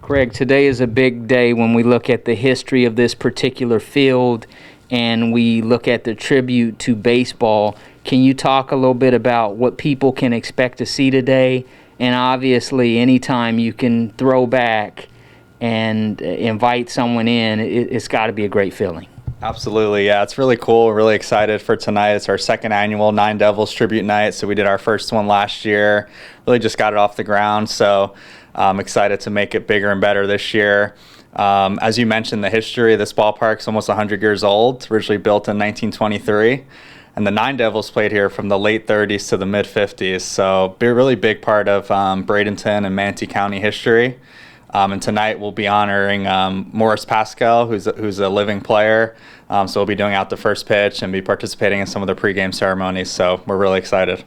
Craig, today is a big day when we look at the history of this particular field and we look at the tribute to baseball. Can you talk a little bit about what people can expect to see today? And obviously, anytime you can throw back and invite someone in, it's got to be a great feeling. Absolutely, yeah, it's really cool. We're really excited for tonight. It's our second annual Nine Devils Tribute Night, so we did our first one last year. Really just got it off the ground, so I'm excited to make it bigger and better this year. As you mentioned, the history of this ballpark's almost 100 years old, originally built in 1923. And the Nine Devils played here from the late 30s to the mid 50s, so a really big part of Bradenton and Manatee County history. And tonight we'll be honoring Morris Pascal, who's a living player. So we'll be doing out the first pitch and be participating in some of the pregame ceremonies. So we're really excited.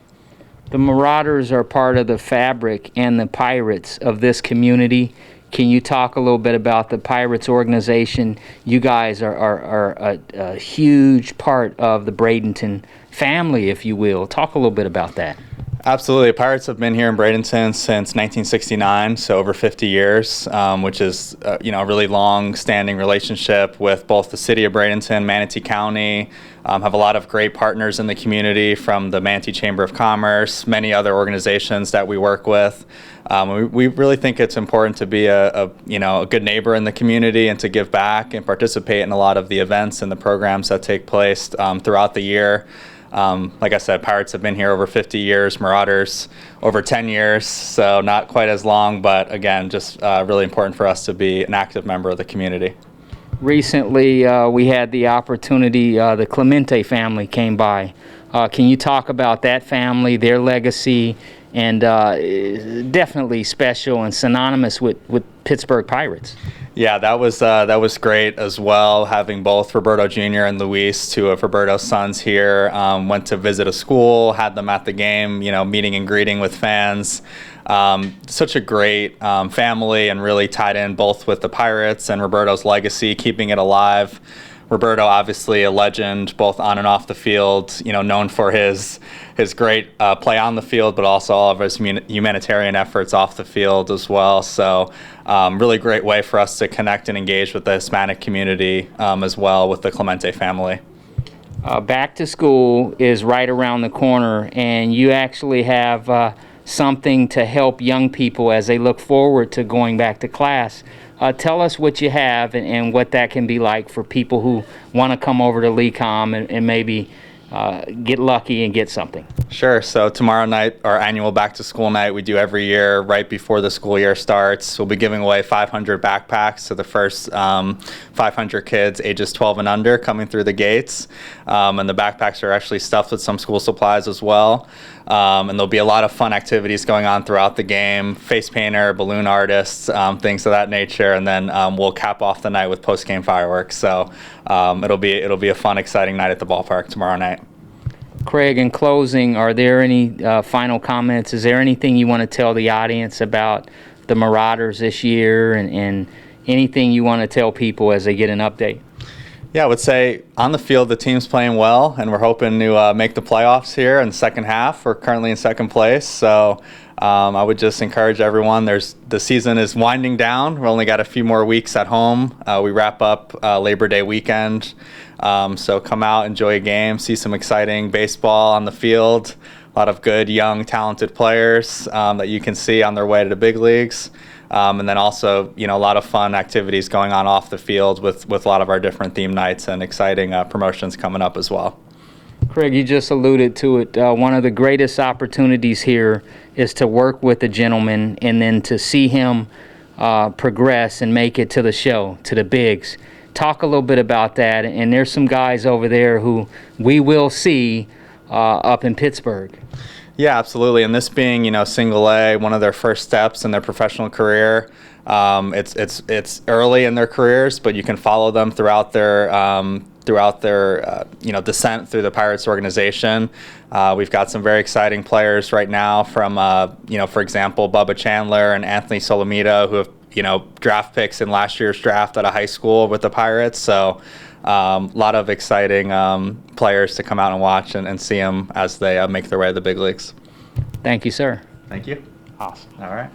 The Marauders are part of the fabric and the Pirates of this community. Can you talk a little bit about the Pirates organization? You guys are a huge part of the Bradenton family, if you will. Talk a little bit about that. Absolutely. Pirates have been here in Bradenton since 1969, so over 50 years, which is a really long-standing relationship with both the city of Bradenton, Manatee County, have a lot of great partners in the community from the Manatee Chamber of Commerce, many other organizations that we work with. We really think it's important to be a good neighbor in the community and to give back and participate in a lot of the events and the programs that take place throughout the year. Like I said, Pirates have been here over 50 years, Marauders over 10 years, so not quite as long, but again, just really important for us to be an active member of the community. Recently, we had the opportunity, the Clemente family came by. Can you talk about that family, their legacy, and definitely special and synonymous with Pittsburgh Pirates? Yeah, that was great as well, having both Roberto Jr. and Luis, two of Roberto's sons here. Went to visit a school, had them at the game, meeting and greeting with fans. Such a great family and really tied in both with the Pirates and Roberto's legacy, keeping it alive. Roberto, obviously a legend, both on and off the field, known for his great play on the field, but also all of his humanitarian efforts off the field as well. So really great way for us to connect and engage with the Hispanic community as well with the Clemente family. Back to school is right around the corner, and you actually have something to help young people as they look forward to going back to class. Tell us what you have and what that can be like for people who want to come over to LECOM and maybe get lucky and get something. Sure. So tomorrow night, our annual back to school night we do every year right before the school year starts. We'll be giving away 500 backpacks to the first 500 kids ages 12 and under coming through the gates. And the backpacks are actually stuffed with some school supplies as well. And there'll be a lot of fun activities going on throughout the game, face painter, balloon artists, things of that nature. And then we'll cap off the night with post-game fireworks. So it'll be a fun, exciting night at the ballpark tomorrow night. Craig, in closing, are there any final comments? Is there anything you want to tell the audience about the Marauders this year and anything you want to tell people as they get an update? Yeah, I would say on the field the team's playing well, and we're hoping to make the playoffs here in the second half. We're currently in second place, so I would just encourage everyone. The season is winding down. We've only got a few more weeks at home. We wrap up Labor Day weekend, so come out, enjoy a game, see some exciting baseball on the field. A lot of good, young, talented players that you can see on their way to the big leagues. And then also, a lot of fun activities going on off the field with a lot of our different theme nights and exciting promotions coming up as well. Craig, you just alluded to it. One of the greatest opportunities here is to work with a gentleman and then to see him progress and make it to the show, to the bigs. Talk a little bit about that. And there's some guys over there who we will see up in Pittsburgh. Yeah, absolutely. And this being, single A, one of their first steps in their professional career, it's early in their careers, but you can follow them throughout their descent through the Pirates organization. We've got some very exciting players right now from, for example, Bubba Chandler and Anthony Solomito, who have, draft picks in last year's draft out of high school with the Pirates. So a lot of exciting players to come out and watch and see them as they make their way to the big leagues. Thank you, sir. Thank you. Awesome. All right.